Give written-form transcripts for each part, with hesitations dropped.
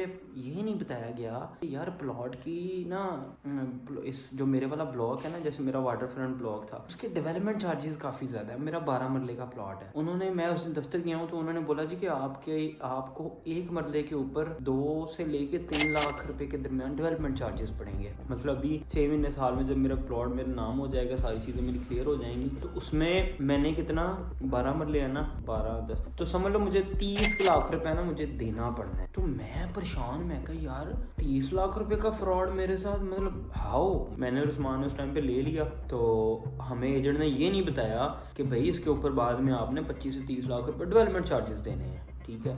ये नहीं बताया गया कि यार प्लॉट की ना इस जो मेरे वाला ब्लॉक है ना, जैसे मेरा वाटर फ्रंट ब्लॉक था, उसके डेवलपमेंट चार्जेस काफ़ी ज़्यादा है। मेरा 12 मरले का प्लॉट है। उन्होंने, मैं उस दिन दफ्तर गया हूँ तो उन्होंने बोला जी कि आपको एक मरले के ऊपर 2 से लेके 3 लाख रुपए के दरमियान डेवलपमेंट चार्जेस पड़ेंगे। मतलब अभी 6 महीने साल में जब मेरा प्लॉट मेरा नाम हो जाएगा, सारी चीज़ें मेरी क्लियर हो जाएंगी, तो उसमें मैंने कितना 12 मरले है ना, 12-10, तो समझ लो मुझे 30 लाख रुपए ना मुझे देना पड़ना है। तो मैं परेशान, मैं कहा यार 30 लाख रुपए का फ्रॉड मेरे साथ, मतलब हाउ। मैंने उस्मान उस टाइम पे ले लिया, तो हमें एजेंट ने ये नहीं बताया कि भाई इसके ऊपर बाद में आपने 25 से 30 लाख रुपए डेवलपमेंट चार्जेस देने हैं। ठीक है,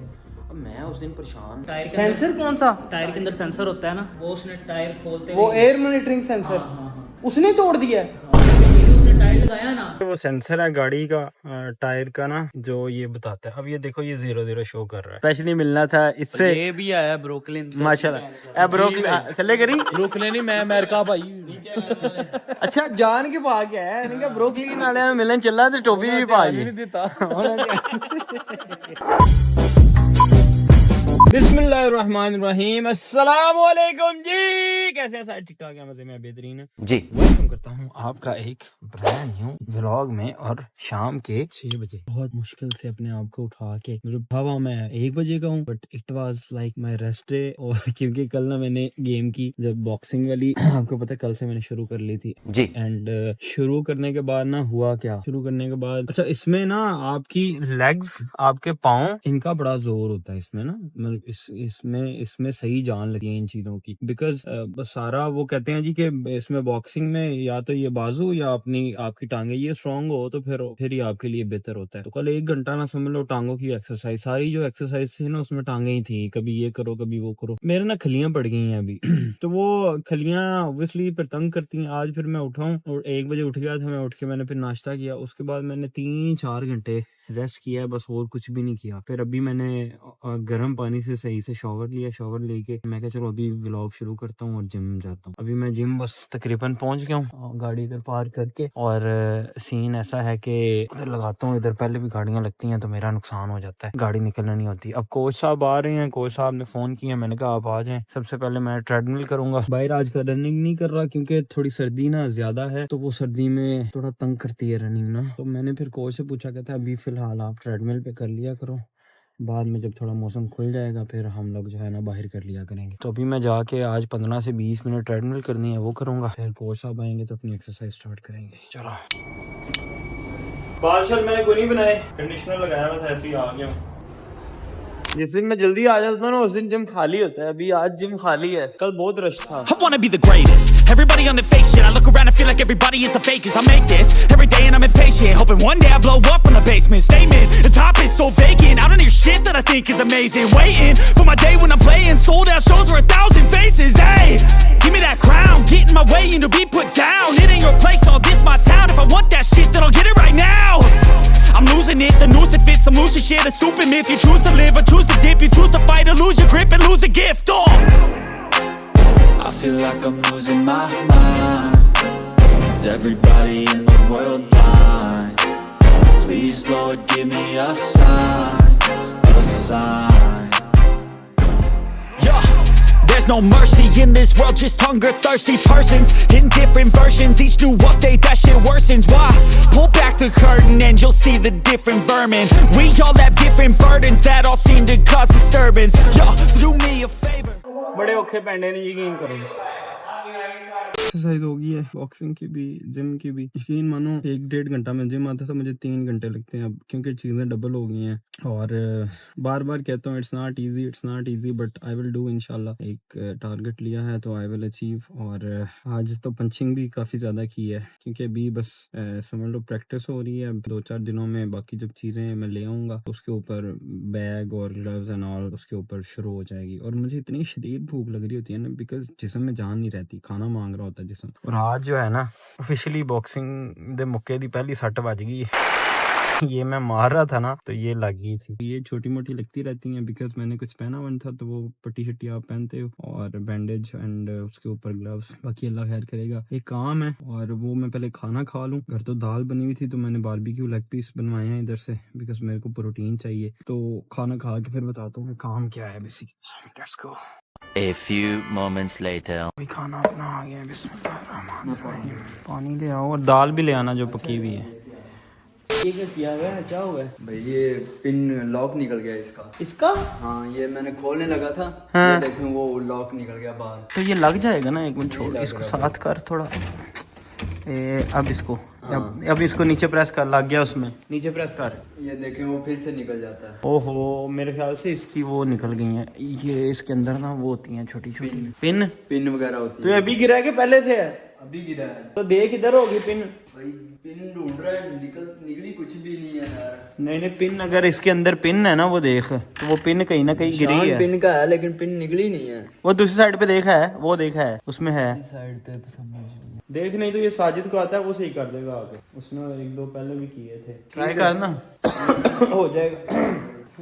अब मैं उस दिन परेशान। सेंसर कौन सा? टायर के अंदर सेंसर होता है ना, वो उसने टायर खोलते वो एयर मॉनिटरिंग सेंसर उसने तोड़ दिया है। उसने टायर लगाया ना, वो सेंसर है गाड़ी का टायर का ना, जो ये बताता है। अब ये देखो ये 0-0 शो कर रहा है। स्पेशली मिलना था इससे। ये भी आया ब्रुकलिन माशाल्लाह ब्रुकलिन चले करी ब्रुकलिन नहीं, मैं अमेरिका भाई। अच्छा जान के भाग गया है, इनका ब्रुकलिन वाले मिलन चला तो टोपी भी पा गई। नहीं देता। बिस्मिल्लाहिर्रहमानिर्रहीम, अस्सलाम वालेकुम जी। कैसे हैं सारे? ठीक ठाक है, मजे में, बेहतरीन है जी। वेलकम करता हूँ आपका एक ब्रांड न्यू व्लॉग में। और शाम के 6 बजे बहुत मुश्किल से अपने आप को उठा के, मतलब हवा मैं 1 बजे का हूँ, but it was like my rest day. और क्योंकि कल ना मैंने गेम की, जब बॉक्सिंग वाली आपको पता है कल से मैंने शुरू कर ली थी जी। एंड शुरू करने के बाद ना हुआ क्या, शुरू करने के बाद अच्छा इसमें ना आपकी लेग्स, आपके पाँव, इनका बड़ा जोर होता है इसमें ना, मतलब इसमें सही जान लगी है इन चीजों की। बिकॉज सारा वो कहते हैं जी कि इसमें बॉक्सिंग में या तो ये बाजू या आपकी टांगे ये स्ट्रांग हो तो फिर ही आपके लिए बेहतर होता है। तो कल 1 घंटा ना समझ लो टांगों की एक्सरसाइज, सारी जो एक्सरसाइज थी ना उसमें टांगे ही थी, कभी ये करो कभी वो करो। मेरे ना खलियां पड़ गई हैं अभी तो वो खलियां ऑब्वियसली फिर तंग करती हैं। आज फिर मैं उठा हूँ और 1 बजे उठ गया था मैं। उठ के मैंने फिर नाश्ता किया, उसके बाद मैंने 3-4 घंटे रेस्ट किया है, बस और कुछ भी नहीं किया। फिर अभी मैंने गर्म पानी से सही से शॉवर लिया, शॉवर लेके मैं क्या चलो अभी व्लॉग शुरू करता हूँ और जिम जाता हूँ। अभी मैं जिम बस तकरीबन पहुंच गया हूँ, गाड़ी इधर पार्क करके। और सीन ऐसा है कि इधर लगाता हूँ, इधर पहले भी गाड़ियां लगती हैं तो मेरा नुकसान हो जाता है, गाड़ी निकलना नहीं होती। अब कोच साहब आ रहे हैं, कोच साहब ने फोन किया, मैंने कहा आप आ जाएं। सबसे पहले मैं ट्रेडमिल करूंगा। बाहर आज का रनिंग नहीं कर रहा क्योंकि थोड़ी सर्दी ना ज्यादा है, तो वो सर्दी में थोड़ा तंग करती है रनिंग ना। तो मैंने फिर कोच से पूछा, कहता है अभी फिलहाल आप ट्रेडमिल पे कर लिया करो, बाद में जब थोड़ा मौसम खुल जाएगा फिर हम लोग जो है ना बाहर कर लिया करेंगे। तो अभी मैं जाके आज 15 से 20 मिनट ट्रेडमिल करनी है, वो करूंगा। फिर कोच साहब आएंगे तो अपनी एक्सरसाइज स्टार्ट करेंगे। चलो, बाल शाल मैंने कोई नहीं बनाए, कंडीशनर लगाया हुआ था, ऐसे ही आ गया हूँ। जिस दिन मैं जल्दी आ जाता हूँ ना उस दिन जिम खाली होता है। अभी आज जिम खाली है, कल बहुत रश था। I wanna be the greatest. Everybody on the fake shit. I look around and feel like everybody is the fakest. I make this every day and I'm impatient, hoping one day I blow up from the basement. Statement, the top is so vacant. I don't hear shit that I think is amazing. Waiting for my day when I'm playing sold out shows for 1,000 faces. Hey, give me that crown, get in my way and to be put down. It ain't your place, all this my town. If I want that shit, then I'll get it right now. I'm losing it, the noose it fits. I'm losing shit, a stupid myth. You choose to live or choose to dip. You choose to fight or lose your grip and lose a gift. Oh, I feel like I'm losing my mind. Is everybody in the world blind? Please Lord give me a sign, a sign. yeah. There's no mercy in this world, just hunger-thirsty persons in different versions. Each new update, that shit worsens. Why? Pull back the curtain and you'll see the different vermin. We all have different burdens that all seem to cause disturbance. Yo, so do me a favor. बड़े औखे पैंडे ने यकीन करो। Exercise होगी है, boxing की भी gym की भी। यकीन मानो 1-1.5 घंटा में जिम आता था, मुझे 3 घंटे लगते हैं अब, क्योंकि चीज़ें डबल हो गई हैं। और बार बार कहता हूँ it's not easy but I will do इंशाल्लाह। एक टारगेट लिया है तो आई विल अचीव। और आज तो पंचिंग भी काफ़ी ज़्यादा की है, क्योंकि अभी बस समझ लो प्रैक्टिस हो रही है। 2-4 दिनों में बाकी जब चीज़ें मैं ले आऊँगा उसके ऊपर बैग और ग्लव्स एंड ऑल उसके ऊपर शुरू हो जाएगी। और मुझे इतनी शदीद भूख लग रही होती है ना, बिकॉज जिस्म में जान नहीं रहती, खाना मांग रहा होता है जिस्म। और आज जो है ना ऑफिशियली बॉक्सिंग दे मौके दी पहली सट बज गई। ये मैं मार रहा था ना तो ये लग गई थी। ये छोटी मोटी लगती रहती हैं बिकॉज मैंने कुछ पहना हुआ था तो वो पट्टी शट्टी आप पहनते हो और बैंडेज एंड उसके ऊपर ग्लव्स। बाकी अल्लाह खैर करेगा। एक काम है और वो मैं पहले खाना खा लूँ। घर तो दाल बनी हुई थी तो मैंने बारबेक्यू लेग पीस बनवाए हैं इधर से बिकॉज मेरे को प्रोटीन चाहिए। तो खाना खा के फिर बताता हूँ काम क्या है basically. Let's go. A few moments later. खाना अपना आ गया। बिस्मिल्लाहिर्रहमानिर्रहीम। पानी ले आओ और दाल भी ले आना जो पकी हुई है। ये क्या किया हुआ है, क्या हुआ है भाई ये पिन लॉक निकल गया इसका। हाँ ये मैंने खोलने लगा था। हाँ। ये देखें वो लॉक निकल गया बाहर। तो ये लग जाएगा ना, एक मिनट छोड़ इसको साथ कर थोड़ा। अब इसको अब इसको नीचे प्रेस कर। लग गया उसमें, नीचे प्रेस कर। ये देखें वो फिर से निकल जाता है। ओहो मेरे ख्याल से इसकी वो निकल गई है। ये इसके अंदर ना वो होती हैं छोटी छोटी पिन वगैरह होती तो ये अभी गिरा है कि पहले से है? अभी गिरा है तो देख इधर होगी पिन। भाई। पिन ढूंढ रहा है, निकली कुछ भी नहीं है यार। नहीं पिन अगर इसके अंदर पिन है ना वो देख, तो वो पिन कहीं ना कहीं गिरी है। पिन का है लेकिन पिन निकली नहीं है। वो दूसरी साइड पे देखा है, वो देखा है उसमें है साइड पे देख। नहीं तो ये साजिद को आता है, वो सही कर देगा आगे। उसने एक दो पहले भी किए थे। ट्राई करना हो जाएगा।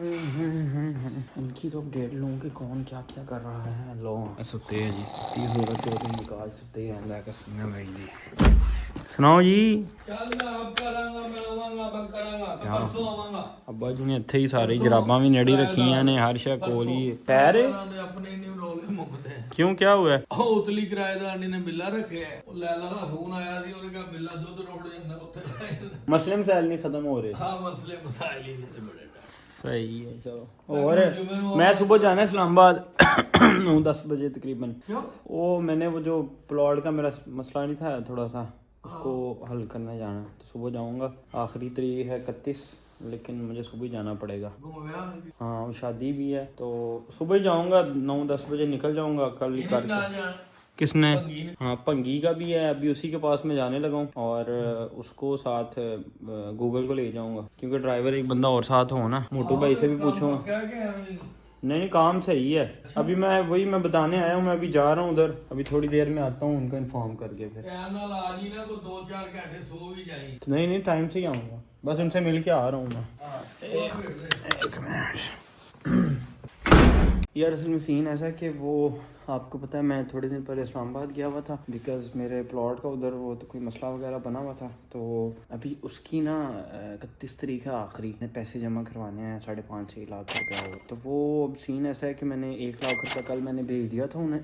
इनकी तो अपडेट लूँ कि कौन क्या क्या कर रहा है। लो सुते हैं जी, 30 सूरत जो दिन निकाल सुते हैं लाकर सुनना भाई जी। सुनाओ जी। अब्बा जी ने इत्थे ही सारे जराबां भी नेड़ी रखियां ने, हर शय कोल ही। पैर क्यों, क्या हुआ है? ਉਤਲੀ ਕਿਰਾਏਦਾਰ ਨੇ ਬਿੱਲਾ ਰੱਖਿਆ ਉਹ ਲੈਲਾ ਦਾ ਫੋਨ ਆਇਆ ਸੀ। ਉਹਨੇ ਕਿਹਾ ਬਿੱਲਾ ਦੁੱਧ ਰੋੜ ਜਾਂਦਾ ਉੱਥੇ। मसले मसाइल नहीं खत्म हो रहे। ਹਾਂ ਮਸਲੇ ਮਸਾਇਲ ਹੀ ਨਹੀਂ ਬੜੇ। सही है चलो। और मैं सुबह जाना है इस्लामाबाद 9-10 बजे तकरीबन। वो मैंने वो जो प्लॉट का मेरा मसला नहीं था थोड़ा सा, उसको हल करने जाना। तो सुबह जाऊंगा। आखिरी तारीख है 31, लेकिन मुझे सुबह ही जाना पड़ेगा। हाँ शादी भी है तो सुबह ही जाऊंगा। 9-10 बजे निकल जाऊंगा कल ही करके। किसने? हाँ भंगी का भी है, अभी उसी के पास में जाने लगा हूँ। और उसको साथ गूगल को ले जाऊंगा क्योंकि ड्राइवर एक बंदा और साथ हो ना। मोटू भाई से भी पूछूंगा। नहीं काम सही है। अभी मैं बताने आया हूँ। मैं अभी जा रहा हूँ उधर, अभी थोड़ी देर में आता हूँ उनको इन्फॉर्म करके। फिर नहीं टाइम से ही आऊँगा, बस उनसे मिल के आ रहा हूँ मैं। एक मिनट यार, असल में सीन ऐसा है कि वो आपको पता है मैं थोड़े दिन पहले इस्लामाबाद गया हुआ था बिकॉज मेरे प्लॉट का उधर वो तो कोई मसला वगैरह बना हुआ था। तो अभी उसकी ना 31 तारीख है आखिरी, पैसे जमा करवाने हैं 5.5-6 लाख रुपया हो। तो वो अब सीन ऐसा है कि मैंने 1 लाख रुपया कल मैंने भेज दिया था उन्हें।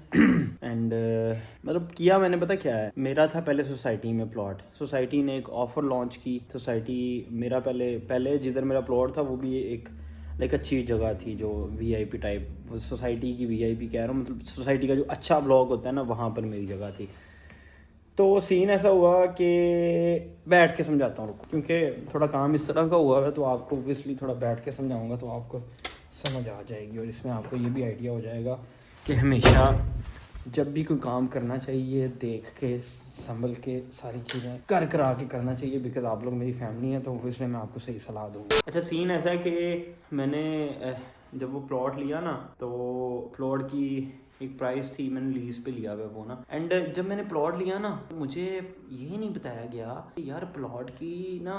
एंड मतलब किया मैंने, पता क्या है, मेरा था पहले सोसाइटी में प्लॉट। सोसाइटी ने एक ऑफ़र लॉन्च की। सोसाइटी मेरा पहले जिधर मेरा प्लॉट था वो भी एक लाइक अच्छी जगह थी जो VIP टाइप, सोसाइटी की VIP कह रहा हूँ, मतलब सोसाइटी का जो अच्छा ब्लॉक होता है ना, वहाँ पर मेरी जगह थी। तो सीन ऐसा हुआ कि बैठ के समझाता हूँ क्योंकि थोड़ा काम इस तरह का हुआ है तो आपको ओबियसली थोड़ा बैठ के समझाऊंगा तो आपको समझ आ जाएगी। और इसमें आपको ये भी आइडिया हो जाएगा कि हमेशा जब भी कोई काम करना चाहिए देख के संभल के सारी चीज़ें करा के करना चाहिए बिकॉज आप लोग मेरी फैमिली है तो इसलिए मैं आपको सही सलाह दूँगा। अच्छा सीन ऐसा है कि मैंने जब वो प्लॉट लिया ना तो प्लॉट की एक प्राइस थी, मैंने लीज पे लिया हुआ वो ना। एंड जब मैंने प्लॉट लिया ना मुझे ये नहीं बताया गया कि यार प्लॉट की ना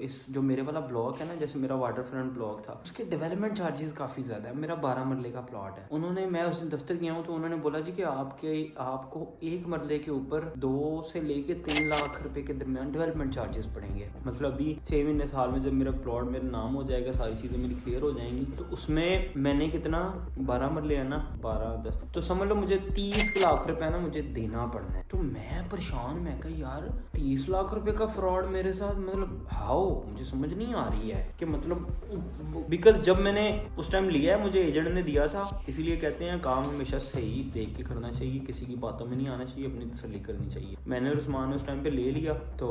इस जो मेरे वाला ब्लॉक है ना, जैसे मेरा वाटर फ्रंट ब्लॉक था, उसके डेवलपमेंट चार्जेस काफ़ी ज़्यादा है। मेरा 12 मरले का प्लॉट है। उन्होंने, मैं उस दिन दफ्तर गया हूँ तो उन्होंने बोला जी कि आपको 1 मरले के ऊपर 2 से लेके 3 लाख रुपए के दरमियान डेवलपमेंट चार्जेस पड़ेंगे। मतलब अभी 6 महीने साल में जब मेरा प्लॉट मेरा नाम हो जाएगा, सारी चीज़ें मेरी क्लियर हो जाएंगी, तो उसमें मैंने कितना 12 मरले है ना, 12 तो समझ लो मुझे 30 लाख रुपए ना मुझे देना पड़ना है। तो मैं परेशान, मैं कहा यार 30 लाख रुपए का फ्रॉड मेरे साथ, मतलब हाउ, मुझे समझ नहीं आ रही है कि मतलब बिकॉज जब मैंने उस टाइम लिया है मुझे एजेंट ने दिया था। इसीलिए कहते हैं काम हमेशा सही देख के करना चाहिए, किसी की बातों में नहीं आना चाहिए, अपनी तसल्ली करनी चाहिए। मैंने और उस्मान ने उस टाइम पे ले लिया तो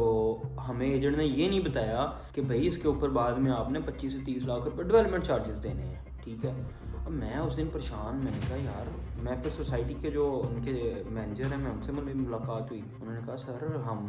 हमें एजेंट ने ये नहीं बताया कि भाई इसके ऊपर बाद में आपने 25 से 30 लाख रुपए डेवलपमेंट चार्जेस देने हैं। ठीक है, अब मैं उस दिन परेशान, मैंने कहा यार, मैं फिर सोसाइटी के जो उनके मैनेजर हैं, मैं उनसे मुलाकात हुई। उन्होंने कहा सर हम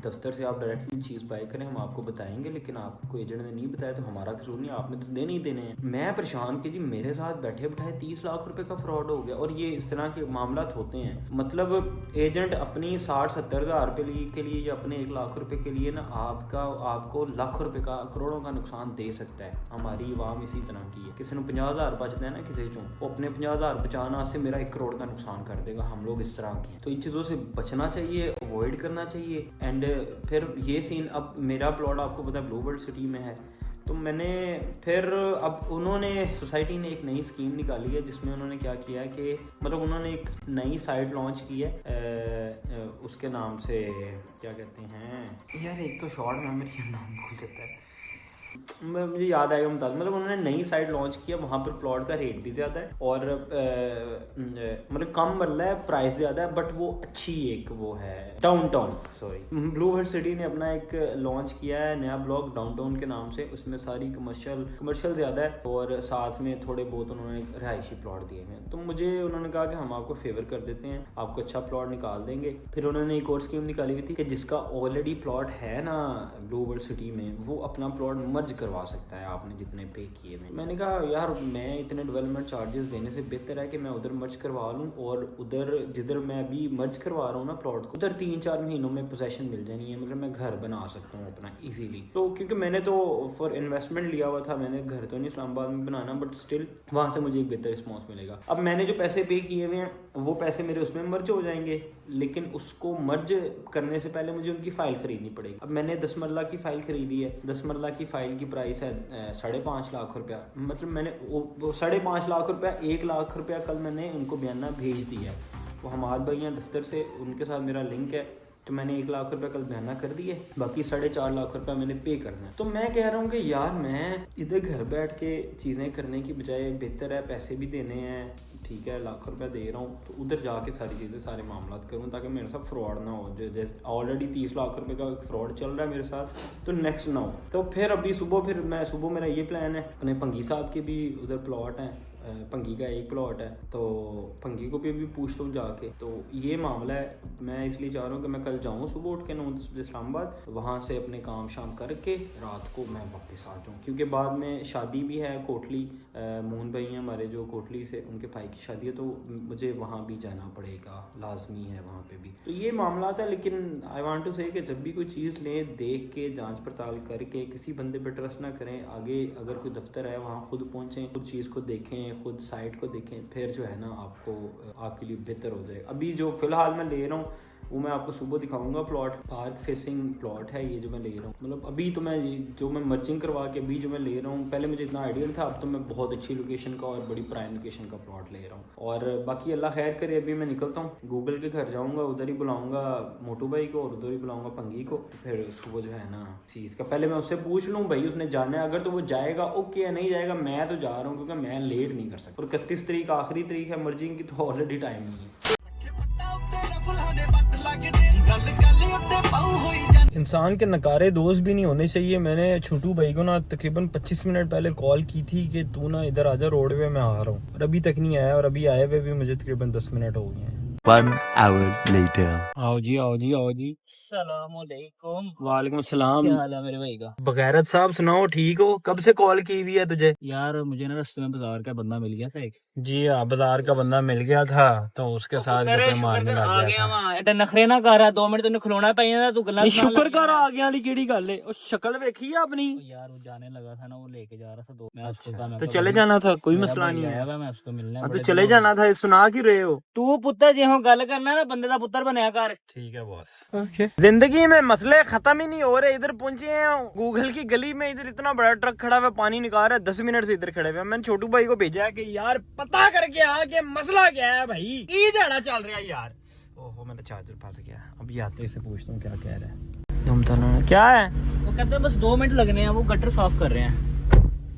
दफ्तर से आप डायरेक्टली चीज़ बाय करें, हम आपको बताएंगे, लेकिन आपको एजेंट ने नहीं बताया तो हमारा कसूर नहीं, आपने तो देने ही देने हैं। मैं परेशान कि जी मेरे साथ बैठे बैठाए 30 लाख रुपए का फ्रॉड हो गया। और ये इस तरह के मामला होते हैं, मतलब एजेंट अपनी 60-70 हज़ार रुपये के लिए या अपने 1 लाख रुपए के लिए ना आपको लाखों रुपए का, करोड़ों का नुकसान दे सकता है। हमारी आवाम इसी तरह की है, किसी ने 50,000 बचता है ना किसी चों, वो अपने 50,000 बचाना से मेरा 1 करोड़ का नुकसान कर देगा। हम लोग इस तरह के हैं, तो इन चीज़ों से बचना चाहिए, अवॉइड करना चाहिए। एंड फिर ये सीन, अब मेरा प्लॉट आपको पता है ब्लू वर्ल्ड सिटी में है, तो मैंने फिर, अब उन्होंने सोसाइटी ने एक नई स्कीम निकाली है जिसमें उन्होंने क्या किया है कि मतलब उन्होंने एक नई साइट लॉन्च की है, उसके नाम से क्या कहते हैं यार, एक तो शॉर्ट मेमोरी का नाम भूल जाता है, मुझे याद आएगा बता। मतलब उन्होंने नई साइट लॉन्च किया, वहाँ पर प्लॉट का रेट भी ज़्यादा है और मतलब कम मरला है, प्राइस ज़्यादा है, बट वो अच्छी एक वो है downtown, sorry blue world city ने अपना एक लॉन्च किया है नया ब्लॉक डाउनटाउन के नाम से। उसमें सारी कमर्शियल ज़्यादा है और साथ में थोड़े बहुत उन्होंने रहायशी प्लॉट दिए हैं। तो मुझे उन्होंने कहा कि हम आपको फेवर कर देते हैं, आपको अच्छा प्लॉट निकाल देंगे। फिर उन्होंने एक और स्कीम निकाली हुई थी कि जिसका ऑलरेडी प्लॉट है ना ब्लू वर्ल्ड सिटी में, वो अपना प्लॉट मर्ज करवा सकता है आपने जितने पे किए हैं। मैंने कहा यार मैं इतने डेवलपमेंट चार्जेस देने से बेहतर है कि मैं उधर मर्ज करवा लूँ और उधर जिधर मैं अभी मर्ज करवा रहा हूँ ना प्लॉट को, उधर 3-4 महीनों में पोजेशन मिल जानी है, मतलब मैं घर बना सकता हूँ अपना इजीली। तो क्योंकि मैंने तो फॉर इन्वेस्टमेंट लिया हुआ था, मैंने घर तो नहीं इस्लामाबाद में बनाना, बट स्टिल वहाँ से मुझे एक बेहतर रिस्पॉन्स मिलेगा। अब मैंने जो पैसे पे किए हुए हैं वो पैसे मेरे उसमें मर्ज हो जाएंगे, लेकिन उसको मर्ज करने से पहले मुझे उनकी फ़ाइल ख़रीदनी पड़ेगी। अब मैंने 10 मरला की फ़ाइल ख़रीदी है, 10 मरला की फ़ाइल की प्राइस है 5.5 लाख रुपया। मतलब मैंने वो 5.5 लाख रुपया, 1 लाख रुपया कल मैंने उनको बयाना भेज दिया है। वो हमाद भाई हैं दफ्तर से, उनके साथ मेरा लिंक है, तो मैंने 1 लाख रुपया कल बयाना कर दिए, बाकी 4.5 लाख रुपया मैंने पे करना है। तो मैं कह रहा हूँ कि यार मैं इधर घर बैठ के चीज़ें करने की बजाय बेहतर है पैसे भी देने हैं, ठीक है, लाख रुपया दे रहा हूँ, तो उधर जाके सारी चीज़ें सारे मामला करूँ ताकि मेरे साथ फ्रॉड ना हो। जो ऑलरेडी 30 लाख रुपए का फ्रॉड चल रहा है मेरे साथ, तो नेक्स्ट ना हो। तो फिर अभी सुबह मेरा ये प्लान है, अपने भंगी साहब के भी उधर प्लॉट हैं, भंगी का एक प्लॉट है, तो भंगी को भी अभी पूछता हूँ जाके। तो ये मामला है, मैं इसलिए चाह रहा हूँ कि मैं कल जाऊँ सुबह उठ के 9-10 बजे इस्लामाबाद, वहाँ से अपने काम शाम करके रात को मैं वापस आ जाऊँ, क्योंकि बाद में शादी भी है कोटली, मोहन भाई हैं हमारे जो कोटली से, उनके भाई की शादी है, तो मुझे वहाँ भी जाना पड़ेगा, लाजमी है वहाँ पे भी। तो ये मामला था, लेकिन आई वांट टू से कि जब भी कोई चीज़ लें देख के जांच पड़ताल करके, किसी बंदे पे ट्रस्ट ना करें। आगे अगर कोई दफ्तर है वहाँ खुद पहुँचें, खुद चीज़ को देखें, खुद साइट को देखें, फिर जो है ना आपके लिए बेहतर हो जाएगा। अभी जो फ़िलहाल मैं ले रहा हूँ वो मैं आपको सुबह दिखाऊंगा। प्लॉट पार्क फेसिंग प्लॉट है ये जो मैं ले रहा हूँ, मतलब अभी तो मैं जो मैं मर्चिंग करवा के अभी जो मैं ले रहा हूँ, पहले मुझे इतना आइडिया नहीं था, अब तो मैं बहुत अच्छी लोकेशन का और बड़ी प्राइम लोकेशन का प्लॉट ले रहा हूँ। और बाकी अल्लाह खैर करे, अभी मैं निकलता हूँ, गूगल के घर जाऊँगा, उधर ही बुलाऊँगा मोटू भाई को और उधर ही बुलाऊँगा भंगी को। फिर सुबह जो है ना चीज़ का पहले मैं उससे पूछ लूँ भाई उसने जाना है, अगर तो वो जाएगा ओके है, नहीं जाएगा मैं तो जा रहा हूँ क्योंकि मैं लेट नहीं कर सकता। और 31 तारीख आखिरी तारीख है मर्जिंग की, तो ऑलरेडी टाइम नहीं है। इंसान के नकारे दोस्त भी नहीं होने चाहिए। मैंने छोटू भाई को ना तकरीबन 25 मिनट पहले कॉल की थी कि तू ना इधर आजा, रोड पे मैं आ रहा हूँ, और अभी तक नहीं आया, और अभी आए हुए भी मुझे तकरीबन 10 मिनट हो गए हैं। 1 hour later. आओ जी आओ जी आओ जी। अस्सलामुअलैकुम। वालेकुम सलाम। क्या हाल है मेरे भाई का? बगैरत साहब सुनाओ, ठीक हो? कब से कॉल की हुई है तुझे? यार मुझे ना रास्ते में बाजार का बंदा मिल गया था एक। जी हाँ, बाजार का बंदा मिल गया था, तो उसके साथ गप्पे मारने लग गया था। एटा नखरे ना कर रहा, 2 मिनट तैਨੂੰ खलोना पईया तू गल्ला शुक्र कर आ गया वाली केड़ी गल है। ओ शक्ल वेखी है अपनी? यार वो जाने लगा था ना, वो लेके जा रहा था 2। मैं उसको कहा मैं तो चले जाना था, कोई मसला नहीं है। मैं उसको मिलने तो चले जाना था, सुना क्यों रहे हो? तू पुत्र जिहो गल करना ना, बंदे दा पुत्र बनया कर। ठीक है बॉस। जिंदगी में मसले खत्म ही नहीं हो रहे। इधर पहुंचे हैं गूगल की गली में, इधर इतना बड़ा ट्रक खड़ा हुआ पानी निकाल रहा है, 10 मिनट से इधर खड़े हुए। मैंने छोटू भाई को भेजा है कि यार पता करके आ कि मसला क्या है भाई, ई दिहाड़ा चल रहा है यार। ओहो मेरा चार्जर फंस गया। अभी आते से पूछता हूँ क्या कह रहा है। क्या है? वो कहते हैं बस 2 मिनट लगने हैं, वो गटर साफ कर रहे हैं।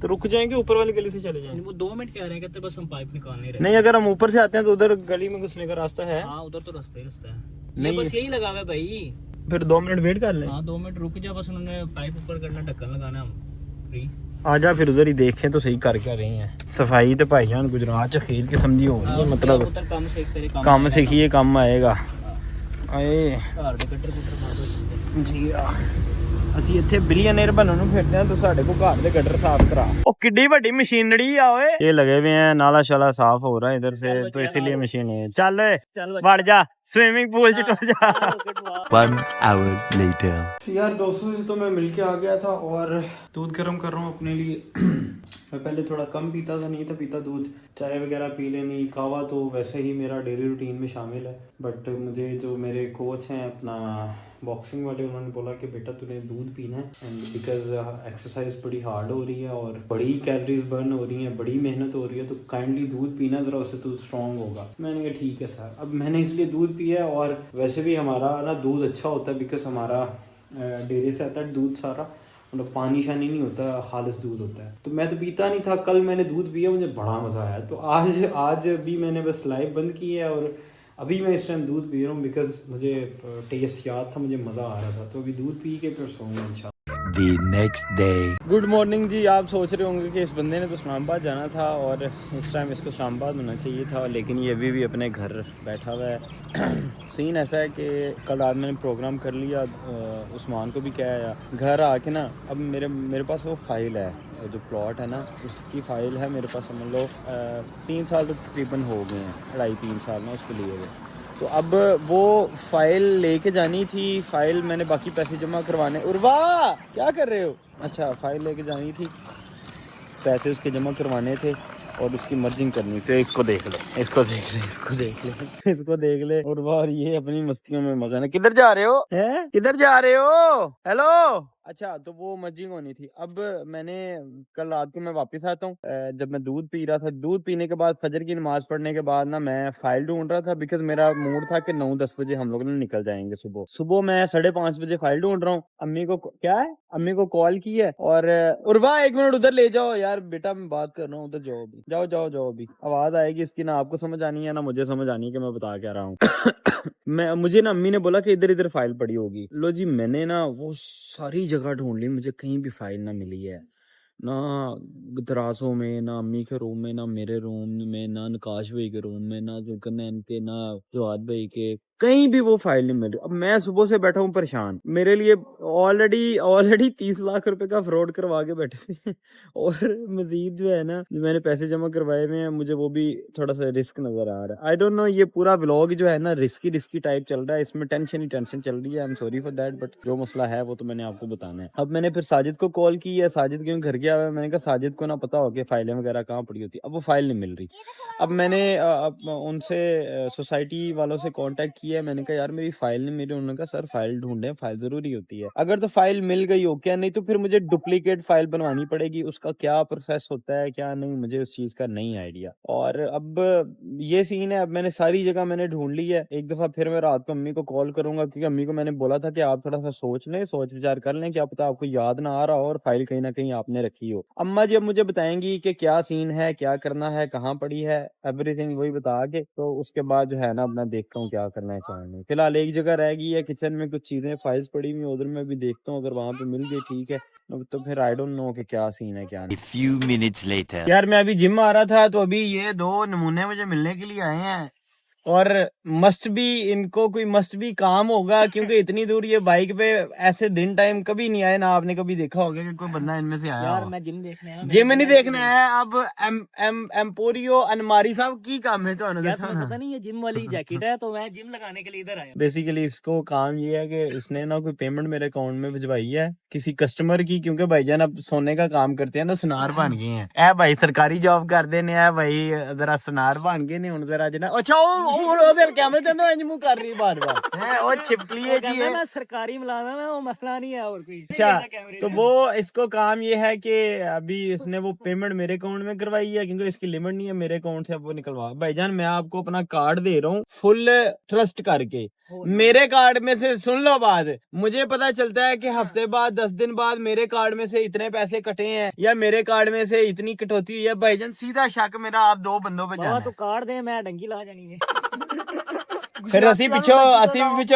तो रुक जाएंगे, ऊपर वाली गली से चले जाएंगे। वो 2 मिनट कह रहे हैं, कहते बस हम पाइप निकालने रहे। नहीं, अगर हम ऊपर से आते हैं तो उधर गली में घुसने का रास्ता है। हाँ उधर तो रास्ता है। नहीं बस यही लगा हुआ है भाई। फिर 2 मिनट वेट कर ले। हाँ 2 मिनट रुक जा, बस उन्होंने पाइप ऊपर करना, ढक्कन लगाना, हम फ्री। आजा फिर उधर ही देखें तो सही कर क्या रहे हैं सफाई तो भाईजान गुजरात च खीर किस्म दी हो रही है मतलब ਪੁੱਤਰ ਕੰਮ ਸਿੱਖ ਤੇਰੇ ਕੰਮ ਸਿੱਖੀਏ ਕੰਮ ਆਏਗਾ ਆਏ ਘਰ ਦੇ ਗੱਟਰ ਮਾਰੋ ਜੀ ਅਸੀਂ ਇੱਥੇ ਬਿਲੀਅਨਰ ਬਣਨ ਨੂੰ ਫਿਰਦੇ ਆ ਤੂੰ ਸਾਡੇ ਕੋਲ ਘਰ ਦੇ ਗਟਰ ਸਾਫ਼ ਕਰਾ ਉਹ ਕਿੱਡੀ ਵੱਡੀ ਮਸ਼ੀਨਰੀ ਆ ਓਏ ਇਹ ਲਗੇ हुए हैं नाला शाला साफ हो रहा है इधर से तो इसीलिए मशीन है चल बढ़ जा स्विमिंग पूल च टूट जा 1 hour later. यार दोस्तों से तो मैं मिलके आ गया था और दूध गर्म कर रहा हूँ अपने लिए मैं पहले थोड़ा कम पीता था नहीं था पीता दूध चाय वगैरह पी लेनी कावा तो वैसे ही मेरा डेली रूटीन में शामिल है बट मुझे जो मेरे कोच हैं अपना बॉक्सिंग वाले उन्होंने बोला कि बेटा तूने दूध पीना है एंड बिकॉज एक्सरसाइज बड़ी हार्ड हो रही है और बड़ी कैलोरीज बर्न हो रही हैं बड़ी मेहनत हो रही है तो काइंडली दूध पीना ज़रा उससे तू स्ट्रॉन्ग होगा मैंने कहा ठीक है सर अब मैंने इसलिए दूध पिया है और वैसे भी हमारा ना दूध अच्छा होता है बिकॉज हमारा डेयरी से आता है दूध सारा मतलब पानी शानी नहीं होता खालिस दूध होता है तो मैं तो पीता नहीं था कल मैंने दूध पिया मुझे बड़ा मज़ा आया तो आज भी मैंने बस लाइव बंद की है और अभी मैं इस टाइम दूध पी रहा हूँ बिकॉज मुझे टेस्ट याद था मुझे मज़ा आ रहा था तो अभी दूध पी के फिर सोऊंगा इंशाल्लाह The next day. Good morning जी आप सोच रहे होंगे कि इस बंदे ने तो इस्लामाबाद जाना था और इस टाइम इसको इस्लामाबाद होना चाहिए था लेकिन ये अभी भी अपने घर बैठा हुआ है सीन ऐसा है कि कल रात मैंने प्रोग्राम कर लिया उस्मान को भी क्या आया घर आके ना अब मेरे पास वो फाइल है जो प्लॉट है ना उसकी फ़ाइल है मेरे पास समझ लो 3 साल तो तकरीबन हो गए हैं 2.5-3 साल ना उसको लिए हुए तो अब वो फाइल लेके जानी थी फाइल मैंने बाकी पैसे जमा करवाने उर्वा क्या कर रहे हो अच्छा फाइल लेके जानी थी पैसे उसके जमा करवाने थे और उसकी मर्जिंग करनी थी इसको देख ले इसको देख ले इसको देख ले इसको देख ले उर्वा और ये अपनी मस्तियों में मगन है किधर जा रहे हो हैं किधर जा रहे हो हेलो अच्छा तो वो मर्जिंग होनी थी अब मैंने कल रात को मैं वापस आता हूँ जब मैं दूध पी रहा था दूध पीने के बाद फजर की नमाज पढ़ने के बाद ना मैं फाइल ढूंढ रहा था बिकॉज मेरा मूड था कि 9-10 बजे हम लोग निकल जाएंगे सुबह मैं 5:30 बजे फाइल ढूंढ रहा हूँ अम्मी को क्या है अम्मी को कॉल की है और उर्वा 1 मिनट उधर ले जाओ यार बेटा मैं बात कर रहा हूँ उधर जाओ अभी जाओ अभी आवाज आएगी इसकी ना आपको समझ आनी है ना मुझे समझ आनी है कि मैं बता क्या रहा हूँ मुझे ना अम्मी ने बोला कि इधर फाइल पड़ी होगी लो जी मैंने ना वो सारी जगह ढूंढ ली मुझे कहीं भी फाइल ना मिली है ना दराजों में ना अम्मी के रूम में ना मेरे रूम में ना नकाश भाई के रूम में ना जुल्करनैन के ना जवाद भाई के कहीं भी वो फाइल नहीं मिल रही अब मैं सुबह से बैठा हूँ परेशान मेरे लिए ऑलरेडी 30 लाख रुपए का फ्रॉड करवा के बैठे और मजीद जो है ना जो मैंने पैसे जमा करवाए हुए हैं मुझे वो भी थोड़ा सा रिस्क नजर आ रहा है आई डोंट नो ये पूरा व्लॉग जो है ना रिस्की टाइप चल रहा है इसमें टेंशन ही टेंशन चल रही है I am sorry for that but जो मसला है वो तो मैंने आपको बताना है अब मैंने फिर साजिद को कॉल की है साजिद क्यों घर गया हुआ है मैंने कहा साजिद को ना पता हो कि फाइलें वगैरह कहाँ पड़ी होती अब वो फाइल नहीं मिल रही अब मैंने उनसे सोसाइटी वालों से कांटेक्ट किया है मैंने कहा यार मेरी फाइल नहीं मिली उन्होंने कहा सर फाइल ढूंढे फाइल जरूरी होती है अगर तो फाइल मिल गई हो क्या नहीं तो फिर मुझे डुप्लीकेट फाइल बनवानी पड़ेगी उसका क्या प्रोसेस होता है क्या नहीं मुझे उस चीज का नहीं आइडिया और अब ये सीन है अब मैंने सारी जगह मैंने ढूंढ ली है एक दफा फिर मैं रात को अम्मी को कॉल करूंगा क्योंकि अम्मी को मैंने बोला था कि आप थोड़ा सा सोच विचार कर लें क्या पता आपको याद ना आ रहा हो और फाइल कहीं ना कहीं आपने रखी हो अम्मा जी अब मुझे बताएंगी कि क्या सीन है क्या करना है कहाँ पड़ी है एवरीथिंग वही बता के तो उसके बाद जो है ना अब मैं देखता हूँ क्या करना है क्या नहीं फिलहाल एक जगह रह गई है किचन में कुछ चीजें फाइल्स पड़ी हुई उधर मैं भी देखता हूँ अगर वहां पे मिल गई ठीक है तो फिर आई डोंट नो कि क्या सीन है क्या नहीं A few minutes later. यार मैं अभी जिम आ रहा था तो अभी ये 2 नमूने मुझे मिलने के लिए आए हैं और मस्ट भी काम होगा क्योंकि इतनी दूर ये बाइक पे ऐसे दिन टाइम कभी नहीं आए ना आपने कभी देखा होगा कि कोई बंदा इनमें से आया यार हो। मैं जिम देखने आया जिम नहीं देखने आया अब एम्पोरियो अनमारी साहब की काम है तो यार तुम्हें पता नहीं ये जिम वाली जैकेट है तो मैं जिम लगाने के लिए इधर आया बेसिकली इसको काम ये है कि इसने ना कोई पेमेंट मेरे अकाउंट में भिजवाई है किसी कस्टमर की क्योंकि भाईजान अब सोने का काम करते हैं ना सुनार बन गए हैं ए भाई सरकारी जॉब करते ने है भाई जरा सुनार बन गए ने हुन जरा जना अच्छा ਉਹ कैमरे ਤੇ ਇੰਜ ਮੂੰਹ ਕਰ ਰਹੀ बार-बार है वो छिपकली है जी है ना सरकारी मुलाजिम है वो मसला नहीं है और कोई अच्छा तो वो इसको काम ये है कि अभी इसने वो पेमेंट मेरे अकाउंट में करवाई है क्योंकि इसकी लिमिट नहीं है मेरे अकाउंट से अब वो निकलवा भाईजान मैं आपको अपना कार्ड दे रहा हूँ फुल ट्रस्ट करके मेरे कार्ड में से सुन लो बात मुझे पता चलता है कि हफ्ते बाद 10 दिन बाद मेरे कार्ड में से इतने पैसे कटे हैं या मेरे कार्ड में से इतनी कटौती हुई है भाईजान सीधा शक मेरा आप 2 बंदों पे जाना तो कार्ड दे मैं डंगी ला जानी है फिर ਅਸੀਂ ਪਿੱਛੋਂ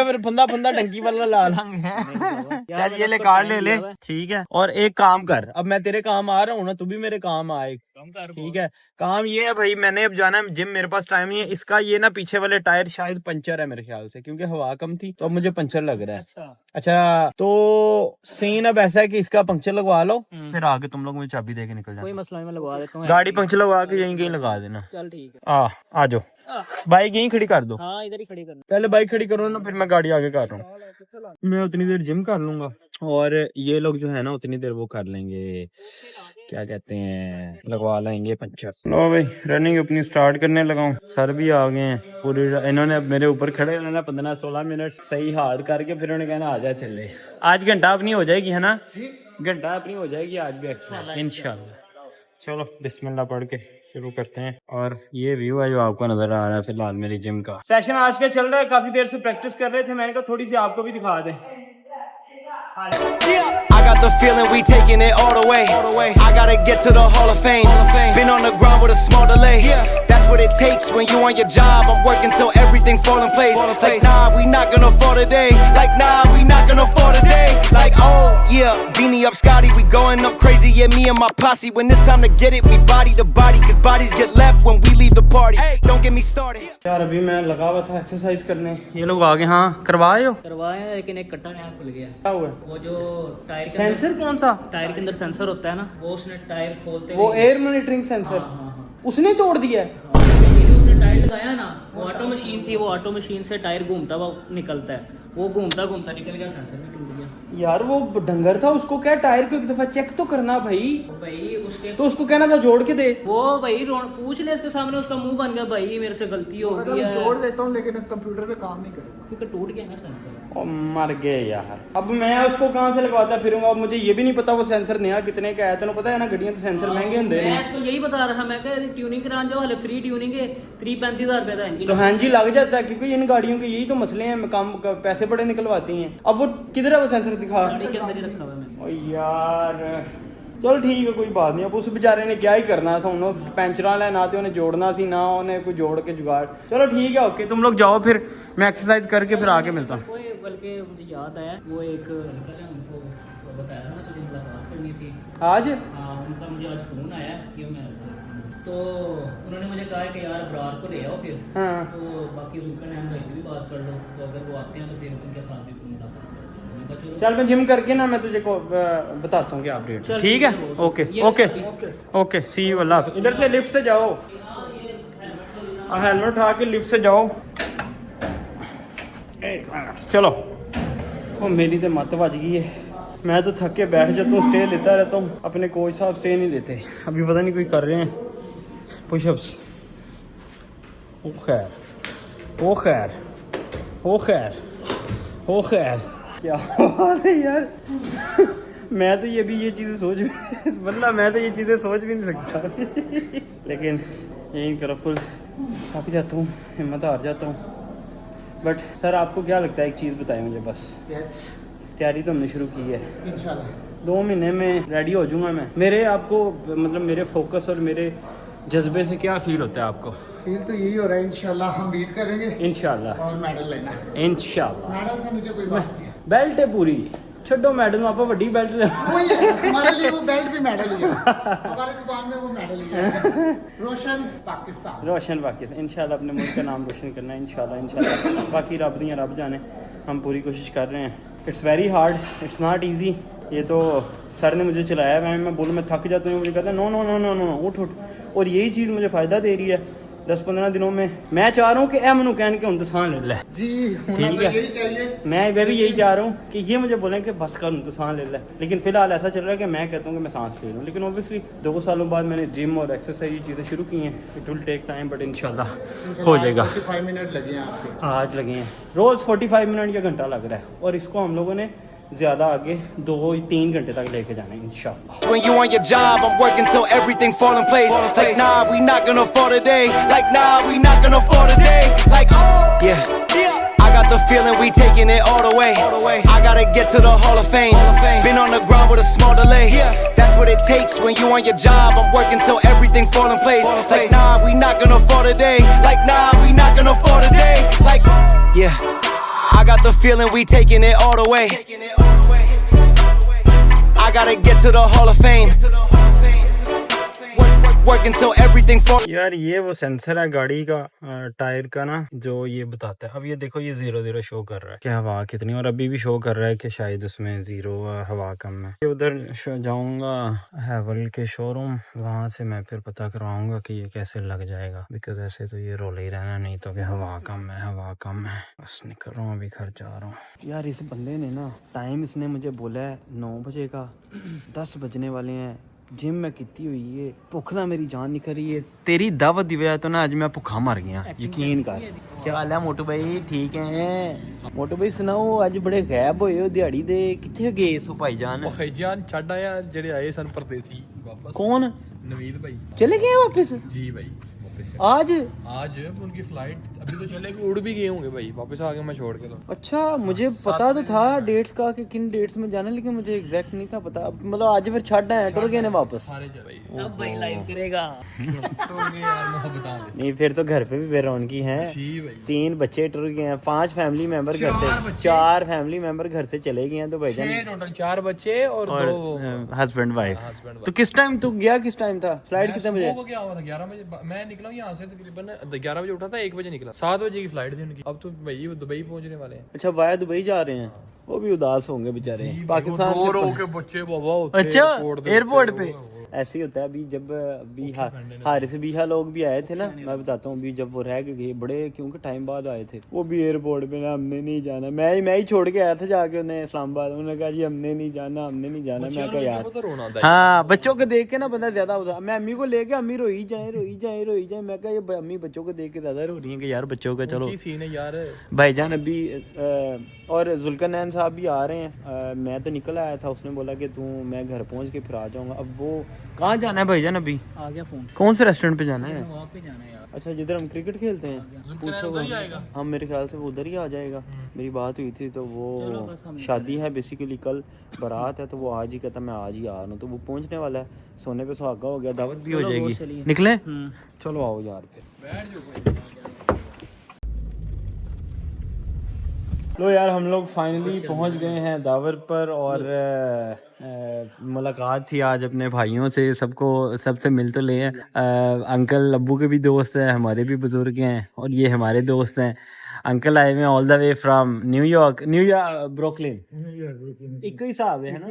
फिर फंदा टंकी वाला ला लांगे चल ये ले कार्ड ले ले ठीक है। और एक काम कर, अब मैं तेरे काम आ रहा हूँ ना, तू भी मेरे काम आए ठीक है। काम ये है भाई, मैंने अब जाना है जिम, मेरे पास टाइम नहीं है। इसका ये ना पीछे वाले टायर शायद पंचर है मेरे ख्याल से, क्योंकि हवा कम थी तो अब मुझे पंचर लग रहा है। अच्छा तो सीन अब ऐसा है कि इसका पंक्चर लगवा लो, फिर आगे तुम लोग मुझे चाबी दे के निकल जाओ। कोई मसला नहीं, मैं लगवा देता हूँ। गाड़ी पंक्चर लगवा के यहीं कहीं लगा देना। चल ठीक है, आ जाओ। बाइक यहीं खड़ी कर दो। हाँ इधर ही खड़ी करना। पहले बाइक खड़ी करो ना, फिर मैं गाड़ी आगे कर रहा हूँ। मैं उतनी देर जिम कर लूंगा और ये लोग जो है ना उतनी देर वो कर लेंगे, क्या कहते हैं, लगवा लेंगे पंचर। लो भाई रनिंग अपनी स्टार्ट करने लगाऊं। सर भी आ गए हैं पूरे, इन्होंने अब मेरे ऊपर खड़े रहना 15-16 मिनट सही हार्ड करके, फिर उन्होंने कहना आ जाए चले। आज घंटा अपनी हो जाएगी है ना, घंटा अपनी हो जाएगी आज भी इंशाल्लाह। चलो बिस्मिल्लाह पढ़ के शुरू करते हैं। और ये व्यू है जो आपको नजर आ रहा है फिलहाल मेरी जिम का। सेशन आज का चल रहा है, काफी देर से प्रैक्टिस कर रहे थे, मैंने कहा थोड़ी सी आपको भी दिखा दें। I got the feeling we taking it all the way. I gotta get to the Hall of Fame. Been on the ground with a small delay. That's what it takes when you on your job. I'm working till everything fall in place. Like nah, we not gonna fall today. Like nah, we not gonna fall today. Like oh yeah, beanie up Scotty, we going up crazy. Yeah, me and my posse. When it's time to get it, we body to body. Cause bodies get left when we leave the party. Don't get me started. यार अभी मैं लगा हुआ था exercise करने, ये लोग आगे। हाँ करवाए हो? करवाए, लेकिन एक कट्टा नया खुल गया। क्या हुआ? वो जो टायर के सेंसर कौन सा? टायर के अंदर सेंसर होता है ना, वो उसने टायर खोलते वो एयर मॉनिटरिंग सेंसर उसने तोड़ दिया है। उसने टायर लगाया ना, वो ऑटो मशीन थी, वो ऑटो मशीन से टायर घूमता हुआ निकलता है, वो घूमता घूमता निकल गया, सेंसर भी टूट गया। यार वो डंगर था, उसको क्या टायर को एक दफा चेक तो करना भाई। भाई उसके तो उसको कहना था जोड़ के दे। वो भाई पूछ ले इसके सामने, उसका मुंह बन गया, भाई मेरे से गलती हो गई है। जोड़ देता हूँ लेकिन कंप्यूटर पे काम नहीं करेगा क्योंकि टूट गया ना सेंसर। ओ मर गए यार। अब मैं उसको कहाँ से लगवाता फिरूंगा, अब मुझे ये भी नहीं पता वो सेंसर नया कितने का है। तेन पता है ना गड्डियां तो सेंसर महंगे होंगे। मैं इसको यही बता रहा था, मैं कह ट्यूनिंग कराने जाओ, हले फ्री ट्यूनिंग है 30-35 हज़ार रुपए का इंजन। तो हाँ जी लग जाता है, क्योंकि इन गाड़ियों के यही तो मसले हैं, काम पैसे बड़े निकलवाती हैं। अब वो किधर है वो सेंसर दिखा? गाड़ी के अंदर ही रखा हुआ है मैंने। ओ यार चल ठीक है कोई बात नहीं। अब उस बेचारे ने क्या ही करना था, उन्होंने पैंचर लेना थे, उन्हें जोड़ना सी ना, उन्हें कोई जोड़ के जुगाड़। चलो ठीक है ओके, तुम लोग जाओ, फिर मैं एक्सरसाइज करके फिर आके मिलता हूँ। बल्कि मुझे याद आया, वो एक अंकल है, उनको बताया था ना तुझे मुलाकात करनी थी आज। हाँ उनका मुझे आज फोन आया कि मैं, तो उन्होंने मुझे कहा कि यार अब्रार को ले आओ फिर। हाँ। तो बाकी जुल्फिकार भाई से भी बात कर लो, तो अगर वो आते हैं तो फिर उनके साथ भी मुलाकात कर लो। चल मैं जिम करके ना मैं तुझे को बताता हूँ क्या अपडेट। ठीक है okay okay okay C you अल्लाह। इधर से लिफ्ट से जाओ, हेलमेट उठा के लिफ्ट से जाओ। चलो वो मेरी तो मत बज गई है, मैं तो थक के बैठ जाता हूँ, स्टे लेता रहता हूँ। अपने कोच साहब स्टे नहीं लेते, अभी पता नहीं कोई कर रहे हैं पुशअप्स। ओ खैर ओ खैर ओ खैर ओ खैर, क्या बात है यार। मैं तो ये चीज़ें सोच मतलब मैं तो ये चीज़ें सोच भी नहीं सकता लेकिन यही करो, फुल थक जाता हूँ, हिम्मत हार जाता हूँ। बट सर आपको क्या लगता है, एक चीज़ बताएं मुझे बस। यस तैयारी तो हमने शुरू की है, इंशाल्लाह 2 महीने में रेडी हो जाऊंगा मैं। मेरे आपको मतलब मेरे फोकस और मेरे जज्बे से क्या फील होता है आपको? फील तो यही हो रहा है, इंशाल्लाह हम बीट करेंगे इंशाल्लाह और मेडल लेना है। इंशाल्लाह मेडल से नीचे कोई बात नहीं है। बेल्ट है पूरी, छो मेडल आप बड़ी बेल्ट ले। वही है, हमारे लिए वो बेल्ट भी मेडल ही है, हमारे जुबान में वो मेडल ही है। रोशन पाकिस्तान, रोशन पाकिस्तान। इंशाल्लाह अपने मुल्क का नाम रोशन करना है इंशाल्लाह इंशाल्लाह। बाकी रब दियां रब जाने, हम पूरी कोशिश कर रहे हैं। It's very hard, it's not easy. ये तो सर ने मुझे चलाया, मैं बोलूँ मैं थक जाता हूँ, मुझे कहता है no no no no no उठ उठ। और यही चीज़ मुझे फ़ायदा दे रही है 10-15 दिनों में। मैं चाह रहा हूँ कि मैनू कहन के तो सांस ले ले जी, ठीक है यही चाहिए। मैं भी यही चाह रहा हूँ कि ये मुझे बोलें कि बस कर तो सांस ले ले। लेकिन फिलहाल ऐसा चल रहा है कि मैं कहता हूँ कि मैं सांस ले लूँ। लेकिन ऑब्वियसली 2 सालों बाद मैंने जिम और एक्सरसाइज ये चीज़ें शुरू की हैं। It will take time but इंशाल्लाह हो जाएगा। 45 मिनट लगे हैं आपके, आज लगे हैं, रोज़ 45 मिनट या घंटा लग रहा है, और इसको हम लोगों ने ज़्यादा आगे 2-3 घंटे तक लेके जाना है इंशाल्लाह। When you on your job, I'm working till everything fall in place. Like nah, we not gonna fall today. Like nah, we not gonna fall today. Like yeah, I got the feeling we taking it all the way. I gotta get to the Hall of Fame. Been on the ground with a small delay. That's what it takes when you on your job. I'm working till everything fall in place. Like nah, we not gonna fall today. Like nah, we not gonna fall today. the feeling, we taking it all the way. I gotta get to the Hall of Fame. Work until everything for यार ये वो sensor है गाड़ी का tyre का ना, जो ये बताता है। अब ये देखो, ये 0-0 शो कर रहा है कि हवा कितनी, और अभी भी शो कर रहा है कि शायद उसमें 0 हवा कम है। उधर जाऊंगा हैवल के शोरूम, वहां से मैं फिर पता करवाऊंगा कि ये कैसे लग जाएगा, बिकॉज ऐसे तो ये रोले ही रहना, नहीं तो कि हवा कम है, हवा कम है। बस निकल रहा हूँ, अभी घर जा रहा हूँ। यार इस बंदे ने ना टाइम इसने मुझे बोला है 9 बजे का, 10 बजने वाले हैं। जिम में कितनी हुई है, भुख ना मेरी जान निकल रही है। तेरी दावत दी वजह तो ना आज मैं भुखा मर गया, यकीन कर। क्या हाल है मोटू भाई, ठीक है? मोटू भाई सुनाओ, आज बड़े गायब होए हो दिहाड़ी दे, किथे गए सो भाईजान? भाईजान छड़ आया जेड़े आए सन परदेसी वापस। कौन? नवीद भाई चले गए वापस? जी भाई वापस आज उनकी फ्लाइट अभी तो चले गए, उड़ भी गए होंगे भाई, वापस आ गए मैं छोड़ के। तो अच्छा, मुझे पता तो था डेट्स का कि किन डेट्स में जाना, लेकिन मुझे एग्जैक्ट नहीं था पता। मतलब आज फिर छड़ आए, टुर गए ने वापस? सारे चले भाई। अब भाई लाइव करेगा। तो यार मैं बता दे। नहीं फिर तो घर पे भी बेरौनकी है। जी भाई 3 बच्चे टुर गए हैं, 5 फैमिली मेंबर घर से, 4 फैमिली मेंबर घर से चले गए हैं। तो भाईजान टोटल 4 बच्चे और 2 हस्बैंड वाइफ। तो किस टाइम तू गया, किस टाइम था फ्लाइट, कितने बजे? सुबह को क्या हुआ था 11 बजे मैं निकला हूं यहां से, तकरीबन 11 बजे उठा था, 1 बजे निकला, 7 बजे की फ्लाइट थी उनकी। अब तो भाई वो दुबई पहुंचने वाले हैं। अच्छा वाया दुबई जा रहे हैं, वो भी उदास होंगे बेचारे पाकिस्तान से। रो के बच्चे बाबा अच्छा एयरपोर्ट पे ऐसे ही होता है। अभी जब अभी हारिस बीहा लोग भी आए थे ना, मैं बताता हूँ, अभी जब वो रह गए बड़े, क्योंकि टाइम बाद आए थे, वो भी एयरपोर्ट पे ना, हमने नहीं जाना। मैं ही छोड़ के आया था जाके उन्हें इस्लामाबाद। उन्होंने कहा जी हमने नहीं जाना, हमने नहीं जाना। मैं कहा यार हाँ, बच्चों को देख के ना बंदा ज्यादा होता। मैं अम्मी को लेके, अम्मी रोई जाए। मैं कहा ये अम्मी बच्चों को देख के ज्यादा रो रही है कि यार बच्चों का चलो सीन है यार। भाईजान अभी और जुल्करनैन साहब भी आ रहे हैं। मैं तो निकल आया था, उसने बोला कि मैं घर पहुंच के फिर आ जाऊंगा। अब वो कहाँ जाना है भाईजान? अभी आ गया फोन। कौन से रेस्टोरेंट पे जाना है? वहाँ पे जाना है यार। अच्छा जिधर हम क्रिकेट खेलते हैं, पूछो। हम मेरे ख्याल से वो उधर ही आ जाएगा। मेरी बात हुई थी तो वो शादी है बेसिकली, कल बारात है, तो वो आज ही कहता मैं आज ही आ रहा हूँ। तो वो पहुँचने वाला है, सोने पे सुहागा हो गया, दावत भी हो जाएगी। निकले? चलो आओ यार फिर। लो यार हम लोग फाइनली पहुंच गए हैं दावर पर, और मुलाकात थी आज अपने भाइयों से, सबसे मिल तो ले हैं। अंकल अब्बू के भी दोस्त हैं, हमारे भी बुजुर्ग हैं, और ये हमारे दोस्त हैं। अंकल आए हुए हैं all the way from New York Brooklyn. एक ही हिसाब है ना,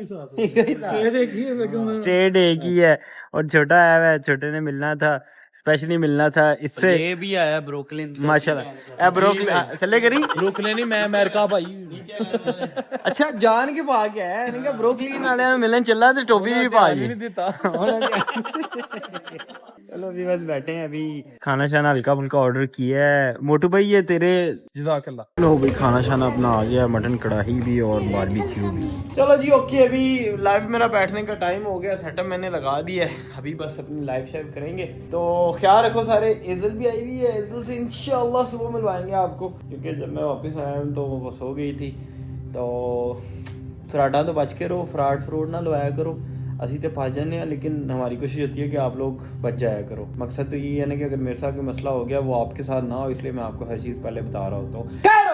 स्टेट एक ही है। और छोटा आया हुआ है, छोटे ने मिलना था, स्पेशली मिलना था इससे। ये भी आया ब्रुकलिन माशाल्लाह। ब्रुकलिन चले करी, ब्रुकलिन ही मैं अमेरिका भाई। अच्छा जान के पा के आया, इनका ब्रुकलिन वाले में मिलन चला तो टोपी भी पा नहीं देता। चलो अभी बस बैठे हैं, अभी खाना शाना हल्का फुल्का ऑर्डर किया है। मोटू भाई ये तेरे जज़ाकल्लाह। लो भाई खाना शाना अपना आ गया, मटन कढ़ाई भी और बारबेक्यू भी। चलो जी ओके, अभी लाइव मेरा बैठने का टाइम हो गया, सेटअप मैंने लगा दिया है, अभी बस अपनी लाइव शेयर करेंगे। तो ख्याल रखो सारे। एजल भी आई हुई है, एजल से इंशाल्लाह सुबह मिलवाएंगे आपको, क्योंकि जब मैं वापस आया हूँ तो वो सो गई थी। तो फ्राडा तो बच के रहो, फ्रॉड ना लवाया करो। असी तो फंस जाने हैं, लेकिन हमारी कोशिश होती है कि आप लोग बच जाया करो। मकसद तो ये है ना कि अगर मेरे साथ कोई मसला हो गया वो आपके साथ ना हो, इसलिए मैं आपको हर चीज़ पहले बता रहा होता हूँ।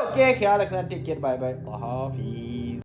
ओके ख्याल रखना, टेक केयर, बाय बाय, हाफिज़।